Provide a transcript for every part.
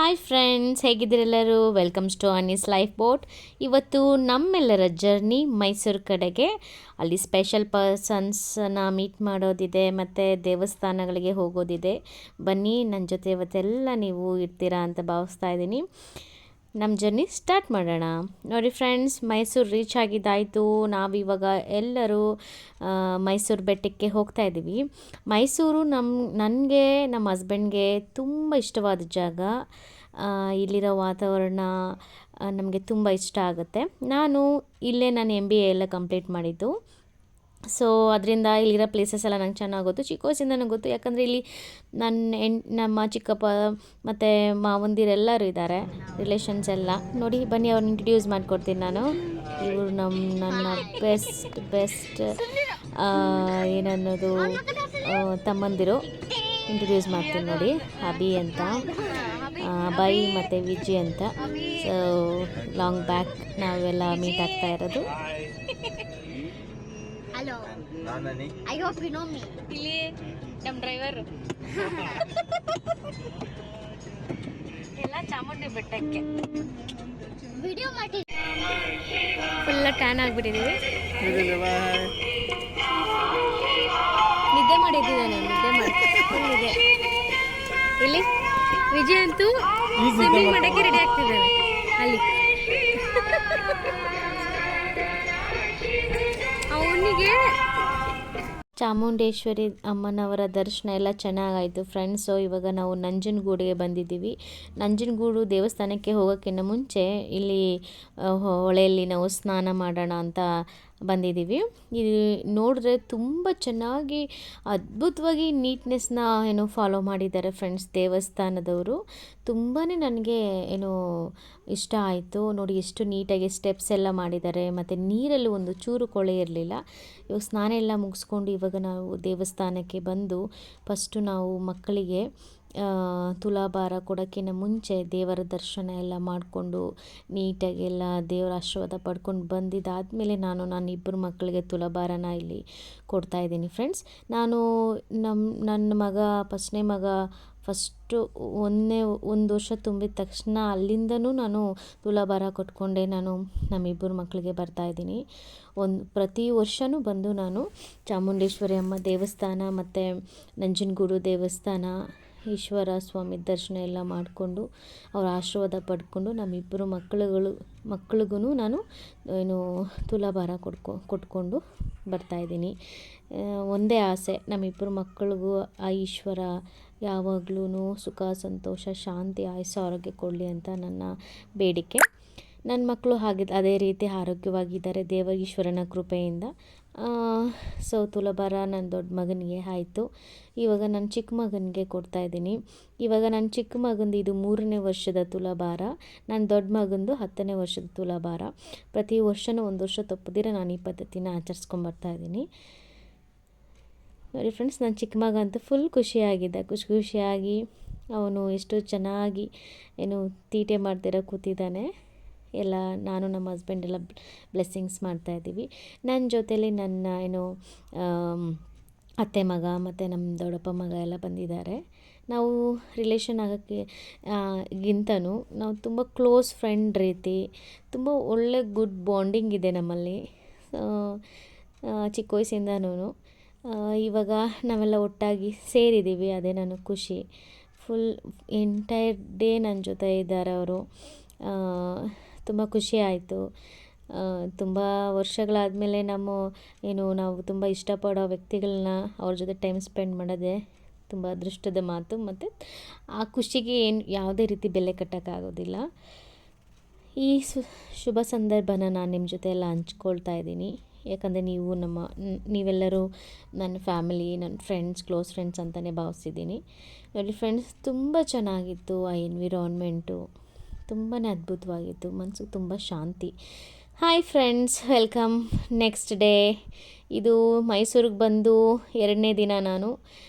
Hi friends, ಹೇಗಿದ್ದೀರೆಲ್ಲರೂ? Welcomes to Annie's life boat. ಇವತ್ತು ನಮ್ಮೆಲ್ಲರ ಜರ್ನಿ ಮೈಸೂರು ಕಡೆಗೆ. ಅಲ್ಲಿ ಸ್ಪೆಷಲ್ ಪರ್ಸನ್ಸನ್ನ ಮೀಟ್ ಮಾಡೋದಿದೆ ಮತ್ತು ದೇವಸ್ಥಾನಗಳಿಗೆ ಹೋಗೋದಿದೆ. ಬನ್ನಿ, ನನ್ನ ಜೊತೆ ಇವತ್ತೆಲ್ಲ ನೀವು ಇರ್ತೀರಾ ಅಂತ ಭಾವಿಸ್ತಾ ಇದ್ದೀನಿ. ನಮ್ಮ ಜರ್ನಿ ಸ್ಟಾರ್ಟ್ ಮಾಡೋಣ. ನೋಡಿ ಫ್ರೆಂಡ್ಸ್, ಮೈಸೂರು ರೀಚ್ ಆಗಿದ್ದಾಯಿತು. ನಾವಿವಾಗ ಎಲ್ಲರೂ ಮೈಸೂರು ಬೆಟ್ಟಕ್ಕೆ ಹೋಗ್ತಾ ಇದ್ದೀವಿ. ಮೈಸೂರು ನನಗೆ ನಮ್ಮ ಹಸ್ಬೆಂಡ್ಗೆ ತುಂಬ ಇಷ್ಟವಾದ ಜಾಗ. ಇಲ್ಲಿರೋ ವಾತಾವರಣ ನಮಗೆ ತುಂಬ ಇಷ್ಟ ಆಗುತ್ತೆ. ನಾನು ನನ್ನ MBA ಎಲ್ಲ ಕಂಪ್ಲೀಟ್ ಮಾಡಿದ್ದು. ಸೊ ಅದರಿಂದ ಇಲ್ಲಿರೋ ಪ್ಲೇಸಸ್ ಎಲ್ಲ ನಂಗೆ ಚೆನ್ನಾಗಿ ಗೊತ್ತು, ಚಿಕ್ಕ ವಯಸ್ಸಿಂದನೂ ಗೊತ್ತು. ಯಾಕಂದರೆ ಇಲ್ಲಿ ನಮ್ಮ ಚಿಕ್ಕಪ್ಪ ಮತ್ತು ಮಾವಂದಿರೆಲ್ಲರೂ ಇದ್ದಾರೆ, ರಿಲೇಷನ್ಸ್ ಎಲ್ಲ. ನೋಡಿ ಬನ್ನಿ, ಅವ್ರನ್ನ ಇಂಟ್ರಡ್ಯೂಸ್ ಮಾಡಿಕೊಡ್ತೀನಿ ನಾನು. ಇವರು ನನ್ನ ಬೆಸ್ಟ್ ಏನನ್ನೋದು ತಮ್ಮಂದಿರು. ಇಂಟ್ರಡ್ಯೂಸ್ ಮಾಡ್ತೀನಿ ನೋಡಿ. ಅಭಿ ಅಂತ, ಬೈ ಮತ್ತು ವಿಜಿ ಅಂತ. ಸೊ ಲಾಂಗ್ ಬ್ಯಾಕ್ ನಾವೆಲ್ಲ ಮೀಟ್ ಆಗ್ತಾ ಇರೋದು. Hello, I hope you know me. ಇಲ್ಲಿ ನಮ್ಮ ಡ್ರೈವರ್ ಎಲ್ಲ ಚಾಮುಂಡಿ ಬೆಟ್ಟಕ್ಕೆ ವಿಡಿಯೋ ಮಾಡಿ ಫುಲ್ಲ ಟ್ಯಾನ್ ಆಗಿಬಿಟ್ಟಿದ್ದೀವಿ. ನಿದ್ದೆ ಮಾಡಿದ್ದಾನೆ, ನಿದ್ದೆ ಮಾಡಿ ಇಲ್ಲಿ ವಿಜಯ್ ಅಂತೂ ಸ್ವಿಮ್ಮಿಂಗ್ ಮಾಡೋಕ್ಕೆ ರೆಡಿ ಆಗ್ತಿದ್ದಾನೆ ಅಲ್ಲಿ. ಅವನಿಗೆ ಚಾಮುಂಡೇಶ್ವರಿ ಅಮ್ಮನವರ ದರ್ಶನ ಎಲ್ಲ ಚೆನ್ನಾಗಾಯಿತು ಫ್ರೆಂಡ್ಸ್. ಸೊ ಇವಾಗ ನಾವು ನಂಜನಗೂಡಿಗೆ ಬಂದಿದ್ದೀವಿ. ನಂಜನಗೂಡು ದೇವಸ್ಥಾನಕ್ಕೆ ಹೋಗೋಕ್ಕಿಂತ ಮುಂಚೆ ಇಲ್ಲಿ ಹೊಳೆಯಲ್ಲಿ ನಾವು ಸ್ನಾನ ಮಾಡೋಣ ಅಂತ ಬಂದಿದ್ದೀವಿ. ಇದು ನೋಡಿದ್ರೆ ತುಂಬ ಚೆನ್ನಾಗಿ ಅದ್ಭುತವಾಗಿ ನೀಟ್ನೆಸ್ನ ಫಾಲೋ ಮಾಡಿದ್ದಾರೆ ಫ್ರೆಂಡ್ಸ್ ದೇವಸ್ಥಾನದವರು. ತುಂಬಾ ನನಗೆ ಇಷ್ಟ ಆಯಿತು. ನೋಡಿ ಎಷ್ಟು ನೀಟಾಗಿ ಸ್ಟೆಪ್ಸ್ ಎಲ್ಲ ಮಾಡಿದ್ದಾರೆ, ಮತ್ತು ನೀರಲ್ಲೂ ಒಂದು ಚೂರು ಕೊಳೆ ಇರಲಿಲ್ಲ. ಇವಾಗ ಸ್ನಾನ ಎಲ್ಲ ಮುಗಿಸ್ಕೊಂಡು ಇವಾಗ ನಾವು ದೇವಸ್ಥಾನಕ್ಕೆ ಬಂದು ಫಸ್ಟು ನಾವು ಮಕ್ಕಳಿಗೆ ತುಲಾಭಾರ ಕೊಡೋಕ್ಕಿಂತ ಮುಂಚೆ ದೇವರ ದರ್ಶನ ಎಲ್ಲ ಮಾಡಿಕೊಂಡು ನೀಟಾಗಿ ಎಲ್ಲ ದೇವರ ಆಶೀರ್ವಾದ ಪಡ್ಕೊಂಡು ಬಂದಿದ್ದಾದಮೇಲೆ ನನ್ನ ಇಬ್ಬರು ಮಕ್ಕಳಿಗೆ ತುಲಾಭಾರನ ಇಲ್ಲಿ ಕೊಡ್ತಾಯಿದ್ದೀನಿ ಫ್ರೆಂಡ್ಸ್. ನಾನು ನನ್ನ ಮಗ ಫಸ್ಟ್ನೇ ಮಗ ಫಸ್ಟು ಒಂದು ವರ್ಷ ತುಂಬಿದ ತಕ್ಷಣ ಅಲ್ಲಿಂದನೂ ನಾನು ತುಲಾಭಾರ ಕೊಟ್ಕೊಂಡೆ ನಾನು ನಮ್ಮಿಬ್ಬರು ಮಕ್ಕಳಿಗೆ ಬರ್ತಾಯಿದ್ದೀನಿ. ಪ್ರತಿ ವರ್ಷವೂ ಬಂದು ನಾನು ಚಾಮುಂಡೇಶ್ವರಿ ಅಮ್ಮ ದೇವಸ್ಥಾನ ಮತ್ತು ನಂಜನಗೂಡು ದೇವಸ್ಥಾನ, ಈಶ್ವರ ಸ್ವಾಮಿ ದರ್ಶನ ಎಲ್ಲ ಮಾಡಿಕೊಂಡು ಅವರ ಆಶೀರ್ವಾದ ಪಡ್ಕೊಂಡು ನಮ್ಮಿಬ್ಬರು ಮಕ್ಕಳಿಗೂ ನಾನು ತುಲಾಭಾರ ಕೊಟ್ಕೊಂಡು ಬರ್ತಾಯಿದ್ದೀನಿ. ಒಂದೇ ಆಸೆ, ನಮ್ಮಿಬ್ಬರು ಮಕ್ಕಳಿಗೂ ಆ ಈಶ್ವರ ಯಾವಾಗಲೂ ಸುಖ ಸಂತೋಷ ಶಾಂತಿ ಆಯಸ್ಸು ಆರೋಗ್ಯ ಕೊಡಲಿ ಅಂತ ನನ್ನ ಬೇಡಿಕೆ. ನನ್ನ ಮಕ್ಕಳು ಅದೇ ರೀತಿ ಆರೋಗ್ಯವಾಗಿದ್ದಾರೆ ಈಶ್ವರನ ಕೃಪೆಯಿಂದ. ಸೊ ತುಲಾಭಾರ ನನ್ನ ದೊಡ್ಡ ಮಗನಿಗೆ ಆಯಿತು. ಇವಾಗ ನನ್ನ ಚಿಕ್ಕ ಮಗನಿಗೆ ಕೊಡ್ತಾಯಿದ್ದೀನಿ. ಇವಾಗ ನನ್ನ ಚಿಕ್ಕ ಮಗಂದು ಇದು 3ನೇ ವರ್ಷದ ತುಲಾಭಾರ, ನನ್ನ ದೊಡ್ಡ ಮಗಂದು 10ನೇ ವರ್ಷದ ತುಲಾಭಾರ. ಪ್ರತಿ ವರ್ಷವೂ ಒಂದು ವರ್ಷ ತಪ್ಪದಿರ ನಾನು ಈ ಪದ್ಧತಿನ ಆಚರಿಸ್ಕೊಂಬರ್ತಾಯಿದ್ದೀನಿ. ನೋಡಿ ಫ್ರೆಂಡ್ಸ್, ನನ್ನ ಚಿಕ್ಕ ಮಗ ಅಂತೂ ಫುಲ್ ಖುಷಿಯಾಗಿದ್ದ. ಖುಷಿಯಾಗಿ ಅವನು ಎಷ್ಟು ಚೆನ್ನಾಗಿ ತೀಟೆ ಮಾಡ್ತಿರೋ ಕೂತಿದ್ದಾನೆ. ಎಲ್ಲ ನಾನು ನಮ್ಮ ಹಸ್ಬೆಂಡ್ ಎಲ್ಲ ಬ್ಲೆಸ್ಸಿಂಗ್ಸ್ ಮಾಡ್ತಾಯಿದ್ದೀವಿ. ನನ್ನ ಜೊತೇಲಿ ನನ್ನ ಅತ್ತೆ ಮಗ ಮತ್ತು ನಮ್ಮ ದೊಡ್ಡಪ್ಪ ಮಗ ಎಲ್ಲ ಬಂದಿದ್ದಾರೆ. ನಾವು ರಿಲೇಷನ್ ಆಗೋಕ್ಕೆ ಗಿಂತನೂ ನಾವು ತುಂಬ ಕ್ಲೋಸ್ ಫ್ರೆಂಡ್ ರೀತಿ ತುಂಬ ಒಳ್ಳೆ ಗುಡ್ ಬಾಂಡಿಂಗ್ ಇದೆ ನಮ್ಮಲ್ಲಿ ಚಿಕ್ಕ ವಯಸ್ಸಿಂದನೂ. ಇವಾಗ ನಾವೆಲ್ಲ ಒಟ್ಟಾಗಿ ಸೇರಿದ್ದೀವಿ, ಅದೇ ನನಗೆ ಖುಷಿ. ಫುಲ್ ಎಂಟೈರ್ ಡೇ ನನ್ನ ಜೊತೆ ಇದ್ದಾರೆ ಅವರು. ತುಂಬ ಖುಷಿ ಆಯಿತು. ತುಂಬ ವರ್ಷಗಳಾದಮೇಲೆ ನಾವು ತುಂಬ ಇಷ್ಟಪಡೋ ವ್ಯಕ್ತಿಗಳನ್ನ ಅವ್ರ ಜೊತೆ ಟೈಮ್ ಸ್ಪೆಂಡ್ ಮಾಡೋದೇ ತುಂಬ ಅದೃಷ್ಟದ ಮಾತು. ಮತ್ತು ಆ ಖುಷಿಗೆ ಯಾವುದೇ ರೀತಿ ಬೆಲೆ ಕಟ್ಟೋಕ್ಕಾಗೋದಿಲ್ಲ. ಈ ಶುಭ ಸಂದರ್ಭನ ನಾನು ನಿಮ್ಮ ಜೊತೆ ಎಲ್ಲ ಹಂಚ್ಕೊಳ್ತಾ ಇದ್ದೀನಿ. ಯಾಕಂದರೆ ನೀವೆಲ್ಲರೂ ನನ್ನ ಫ್ಯಾಮಿಲಿ, ನನ್ನ ಫ್ರೆಂಡ್ಸ್, ಕ್ಲೋಸ್ ಫ್ರೆಂಡ್ಸ್ ಅಂತಲೇ ಭಾವಿಸಿದ್ದೀನಿ. ನೋಡಿ ಫ್ರೆಂಡ್ಸ್, ತುಂಬ ಚೆನ್ನಾಗಿತ್ತು. ಆ ಎನ್ವಿರಾನ್ಮೆಂಟು ತುಂಬಾ ಅದ್ಭುತವಾಗಿತ್ತು, ಮನಸ್ಸಿಗೆ ತುಂಬ ಶಾಂತಿ. Hi friends, welcome. Next day ಇದು ಮೈಸೂರಿಗೆ ಬಂದು 2ನೇ ದಿನ ನಾನು.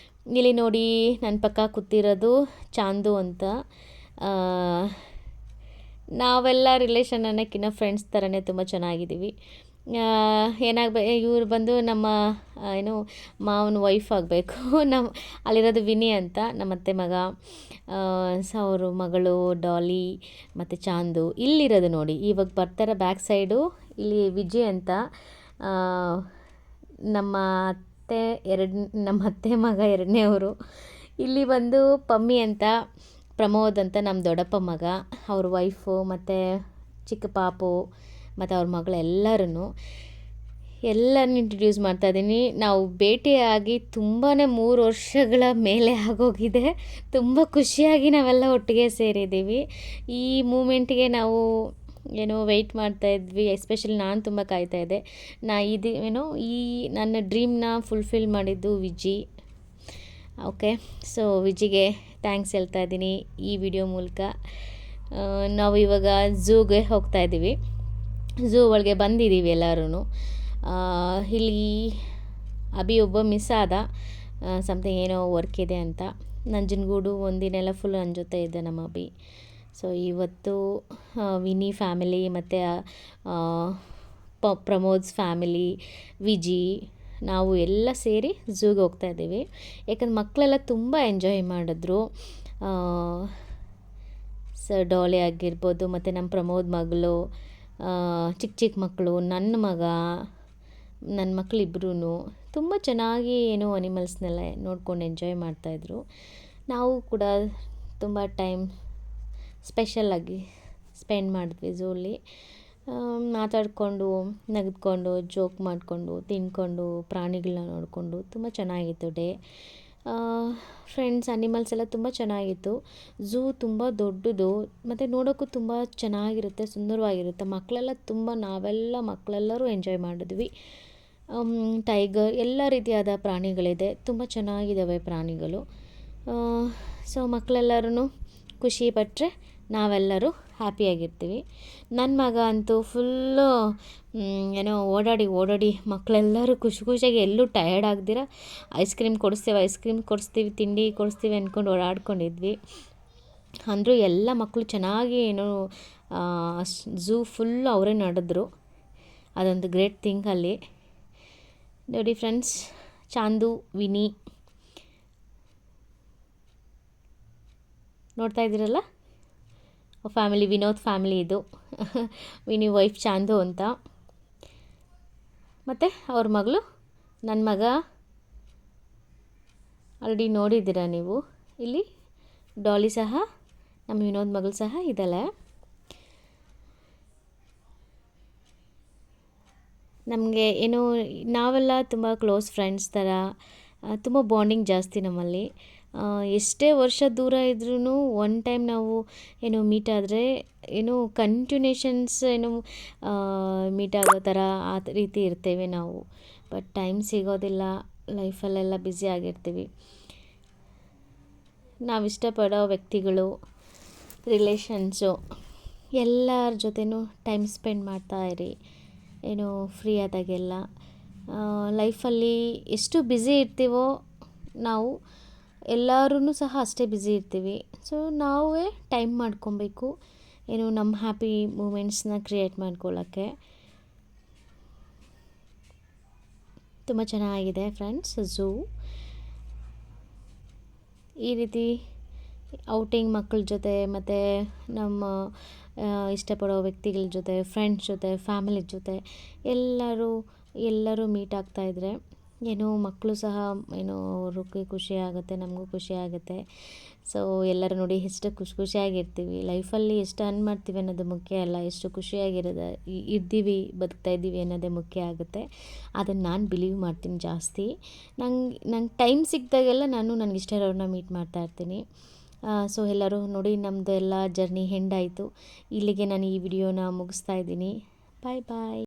ಇಲ್ಲಿ ನೋಡಿ ನನ್ನ ಪಕ್ಕ ಕೂತಿರೋದು ಚಾಂದು ಅಂತ. ನಾವೆಲ್ಲ ರಿಲೇಷನ್ ಅನ್ನೋಕ್ಕಿಂತ ಫ್ರೆಂಡ್ಸ್ ಥರನೇ ತುಂಬ ಚೆನ್ನಾಗಿದ್ದೀವಿ. ಇವ್ರು ಬಂದು ನಮ್ಮ ಏನು ಮಾವನ ವೈಫ್ ಆಗಬೇಕು. ನಮ್ಮ ಅಲ್ಲಿರೋದು ವಿನಿ ಅಂತ ನಮ್ಮ ಅತ್ತೆ ಮಗ. ಸೊ ಅವರು ಮಗಳು ಡಾಲಿ ಮತ್ತು ಚಾಂದು ಇಲ್ಲಿರೋದು ನೋಡಿ. ಇವಾಗ ಬರ್ತಾರೆ ಬ್ಯಾಕ್ ಸೈಡು. ಇಲ್ಲಿ ವಿಜಯ್ ಅಂತ ನಮ್ಮ ಅತ್ತೆ ಮಗ ಎರಡನೇವರು. ಇಲ್ಲಿ ಬಂದು ಪಮ್ಮಿ ಅಂತ, ಪ್ರಮೋದ್ ಅಂತ ನಮ್ಮ ದೊಡ್ಡಪ್ಪ ಮಗ, ಅವ್ರ ವೈಫು ಮತ್ತು ಚಿಕ್ಕ ಪಾಪು ಮತ್ತು ಅವ್ರ ಮಗಳು ಎಲ್ಲರೂ ಇಂಟ್ರಡ್ಯೂಸ್ ಮಾಡ್ತಾಯಿದ್ದೀನಿ. ನಾವು ಭೇಟಿಯಾಗಿ ತುಂಬಾ 3 ವರ್ಷಗಳ ಮೇಲೆ ಆಗೋಗಿದೆ. ತುಂಬ ಖುಷಿಯಾಗಿ ನಾವೆಲ್ಲ ಒಟ್ಟಿಗೆ ಸೇರಿದ್ದೀವಿ. ಈ ಮೂಮೆಂಟ್ಗೆ ನಾವು ವೆಯ್ಟ್ ಮಾಡ್ತಾಯಿದ್ವಿ. ಎಸ್ಪೆಷಲಿ ನಾನು ತುಂಬ ಕಾಯ್ತಾಯಿದ್ದೆ. ಈ ನನ್ನ ಡ್ರೀಮ್ನ ಫುಲ್ಫಿಲ್ ಮಾಡಿದ್ದು ವಿಜಿ. ಓಕೆ, ಸೊ ವಿಜಿಗೆ ಥ್ಯಾಂಕ್ಸ್ ಹೇಳ್ತಾ ಇದ್ದೀನಿ ಈ ವಿಡಿಯೋ ಮೂಲಕ. ನಾವು ಇವಾಗ ಝೂಗೆ ಹೋಗ್ತಾಯಿದ್ದೀವಿ. ಝೂ ಒಳಗೆ ಬಂದಿದ್ದೀವಿ ಎಲ್ಲರೂ. ಇಲ್ಲಿ ಅಭಿ ಒಬ್ಬ ಮಿಸ್ ಆದ, ಸಮಥಿಂಗ್ ಏನೋ ವರ್ಕ್ ಇದೆ ಅಂತ. ನಂಜನಗೂಡು ಒಂದಿನೆಲ್ಲ ಫುಲ್ ನನ್ನ ಜೊತೆ ಇದ್ದೆ ನಮ್ಮ ಅಭಿ. ಸೊ ಇವತ್ತು ವಿನಿ ಫ್ಯಾಮಿಲಿ ಮತ್ತು ಪ್ರಮೋದ್ಸ್ ಫ್ಯಾಮಿಲಿ, ವಿಜಿ, ನಾವು ಎಲ್ಲ ಸೇರಿ ಝೂಗೆ ಹೋಗ್ತಾಯಿದ್ದೀವಿ. ಯಾಕಂದ್ರೆ ಮಕ್ಕಳೆಲ್ಲ ತುಂಬ ಎಂಜಾಯ್ ಮಾಡಿದ್ರು. ಡಾಲಿ ಆಗಿರ್ಬೋದು ಮತ್ತು ನಮ್ಮ ಪ್ರಮೋದ್ ಮಗಳು, ಚಿಕ್ಕ ಮಕ್ಕಳು, ನನ್ನ ಮಗ, ನನ್ನ ಮಕ್ಕಳಿಬ್ರೂ ತುಂಬ ಚೆನ್ನಾಗಿ ಅನಿಮಲ್ಸ್ನೆಲ್ಲ ನೋಡ್ಕೊಂಡು ಎಂಜಾಯ್ ಮಾಡ್ತಾಯಿದ್ರು. ನಾವು ಕೂಡ ತುಂಬ ಟೈಮ್ ಸ್ಪೆಷಲಾಗಿ ಸ್ಪೆಂಡ್ ಮಾಡಿದ್ವಿ ಝೂಲಿ. ಮಾತಾಡಿಕೊಂಡು, ನಗೆದ್ಕೊಂಡು, ಜೋಕ್ ಮಾಡಿಕೊಂಡು, ತಿನ್ಕೊಂಡು, ಪ್ರಾಣಿಗಳನ್ನ ನೋಡಿಕೊಂಡು ತುಂಬ ಚೆನ್ನಾಗಿತ್ತು ಡೇ. ಫ್ರೆಂಡ್ಸ್, ಅನಿಮಲ್ಸ್ ಎಲ್ಲ ತುಂಬ ಚೆನ್ನಾಗಿತ್ತು. ಝೂ ತುಂಬ ದೊಡ್ಡದು ಮತ್ತು ನೋಡೋಕ್ಕೂ ತುಂಬ ಚೆನ್ನಾಗಿರುತ್ತೆ, ಸುಂದರವಾಗಿರುತ್ತೆ. ನಾವೆಲ್ಲ ಮಕ್ಕಳೆಲ್ಲರೂ ಎಂಜಾಯ್ ಮಾಡಿದ್ವಿ. ಟೈಗರ್, ಎಲ್ಲ ರೀತಿಯಾದ ಪ್ರಾಣಿಗಳಿದೆ, ತುಂಬ ಚೆನ್ನಾಗಿದ್ದಾವೆ ಪ್ರಾಣಿಗಳು. ಸೊ ಮಕ್ಕಳೆಲ್ಲರೂ ಖುಷಿಪಟ್ಟರೆ ನಾವೆಲ್ಲರೂ ಹ್ಯಾಪಿಯಾಗಿರ್ತೀವಿ. ನನ್ನ ಮಗ ಅಂತೂ ಫುಲ್ಲು ಓಡಾಡಿ ಮಕ್ಕಳೆಲ್ಲರೂ ಖುಷಿಯಾಗಿ ಎಲ್ಲೂ ಟಯರ್ಡ್ ಆಗದಿರ ಐಸ್ ಕ್ರೀಮ್ ಕೊಡಿಸ್ತೀವಿ, ತಿಂಡಿ ಕೊಡಿಸ್ತೀವಿ ಅಂದ್ಕೊಂಡು ಓಡಾಡ್ಕೊಂಡಿದ್ವಿ. ಅಂದರೂ ಎಲ್ಲ ಮಕ್ಕಳು ಚೆನ್ನಾಗಿ ಝೂ ಫುಲ್ಲು ಅವರೇ ನಡೆದ್ರು. ಅದೊಂದು ಗ್ರೇಟ್ ಥಿಂಗ್ ಅಲ್ಲಿ. ನೋಡಿ ಫ್ರೆಂಡ್ಸ್, ಚಾಂದು, ವಿನಿ ನೋಡ್ತಾ ಇದ್ದೀರಲ್ಲ, ಫ್ಯಾಮಿಲಿ, ವಿನೋದ್ ಫ್ಯಾಮಿಲಿ ಇದು. ವಿನಿ ವೈಫ್ ಚಾಂದು ಅಂತ, ಮತ್ತು ಅವ್ರ ಮಗಳು, ನನ್ನ ಮಗ ಆಲ್ರೆಡಿ ನೋಡಿದ್ದೀರಾ ನೀವು. ಇಲ್ಲಿ ಡಾಲಿ ಸಹ, ನಮ್ಮ ವಿನೋದ್ ಮಗಳು ಸಹ ಇದ್ದಾಳೆ. ನಮಗೆ ನಾವೆಲ್ಲ ತುಂಬ ಕ್ಲೋಸ್ ಫ್ರೆಂಡ್ಸ್ ಥರ, ತುಂಬ ಬಾಂಡಿಂಗ್ ಜಾಸ್ತಿ ನಮ್ಮಲ್ಲಿ. ಎಷ್ಟೇ ವರ್ಷ ದೂರ ಇದ್ರೂ ಒನ್ ಟೈಮ್ ನಾವು ಮೀಟ್ ಆದರೆ ಕಂಟಿನ್ಯೂಷನ್ಸ್ ಮೀಟ್ ಆಗೋ ಥರ ಆ ರೀತಿ ಇರ್ತೇವೆ ನಾವು. ಬಟ್ ಟೈಮ್ ಸಿಗೋದಿಲ್ಲ, ಲೈಫಲ್ಲೆಲ್ಲ ಬ್ಯುಸಿ ಆಗಿರ್ತೀವಿ. ನಾವು ಇಷ್ಟಪಡೋ ವ್ಯಕ್ತಿಗಳು, ರಿಲೇಷನ್ಸು ಎಲ್ಲರ ಜೊತೆನೂ ಟೈಮ್ ಸ್ಪೆಂಡ್ ಮಾಡ್ತಾಯಿರಿ. ಫ್ರೀ ಆದಾಗೆಲ್ಲ. ಲೈಫಲ್ಲಿ ಎಷ್ಟು ಬ್ಯುಸಿ ಇರ್ತೀವೋ ನಾವು, ಎಲ್ಲರೂ ಸಹ ಅಷ್ಟೇ ಬ್ಯುಸಿ ಇರ್ತೀವಿ. ಸೊ ನಾವೇ ಟೈಮ್ ಮಾಡ್ಕೊಬೇಕು, ನಮ್ಮ ಹ್ಯಾಪಿ ಮೂಮೆಂಟ್ಸ್ನ ಕ್ರಿಯೇಟ್ ಮಾಡ್ಕೊಳ್ಳೋಕ್ಕೆ. ತುಂಬ ಚೆನ್ನಾಗಿದೆ ಫ್ರೆಂಡ್ಸ್ ಝೂ. ಈ ರೀತಿ ಔಟಿಂಗ್ ಮಕ್ಕಳ ಜೊತೆ ಮತ್ತು ನಮ್ಮ ಇಷ್ಟಪಡೋ ವ್ಯಕ್ತಿಗಳ ಜೊತೆ, ಫ್ರೆಂಡ್ಸ್ ಜೊತೆ, ಫ್ಯಾಮಿಲಿ ಜೊತೆ ಎಲ್ಲರೂ ಮೀಟ್ ಆಗ್ತಾಯಿದ್ರೆ ಮಕ್ಕಳು ಸಹ ಅವ್ರಿಗೆ ಖುಷಿ ಆಗುತ್ತೆ, ನಮಗೂ ಖುಷಿ ಆಗುತ್ತೆ. ಸೊ ಎಲ್ಲರೂ ನೋಡಿ ಎಷ್ಟು ಖುಷಿಯಾಗಿರ್ತೀವಿ. ಲೈಫಲ್ಲಿ ಎಷ್ಟು ಅರ್ನ್ ಮಾಡ್ತೀವಿ ಅನ್ನೋದು ಮುಖ್ಯ ಅಲ್ಲ, ಎಷ್ಟು ಖುಷಿಯಾಗಿದ್ದೀವಿ, ಬದುಕ್ತಾಯಿದ್ದೀವಿ ಅನ್ನೋದೇ ಮುಖ್ಯ ಆಗುತ್ತೆ. ಅದನ್ನು ನಾನು ಬಿಲೀವ್ ಮಾಡ್ತೀನಿ ಜಾಸ್ತಿ. ನಂಗೆ ಟೈಮ್ ಸಿಕ್ಕಿದಾಗೆಲ್ಲ ನಾನು ನನಗೆ ಇಷ್ಟ ಇರೋರನ್ನ ಮೀಟ್ ಮಾಡ್ತಾಯಿರ್ತೀನಿ. ಸೊ ಎಲ್ಲರೂ ನೋಡಿ, ನಮ್ಮದು ಎಲ್ಲ ಜರ್ನಿ ಎಂಡ್ ಆಯಿತು. ಇಲ್ಲಿಗೆ ನಾನು ಈ ವಿಡಿಯೋನ ಮುಗಿಸ್ತಾ ಇದ್ದೀನಿ. ಬಾಯ್ ಬಾಯ್.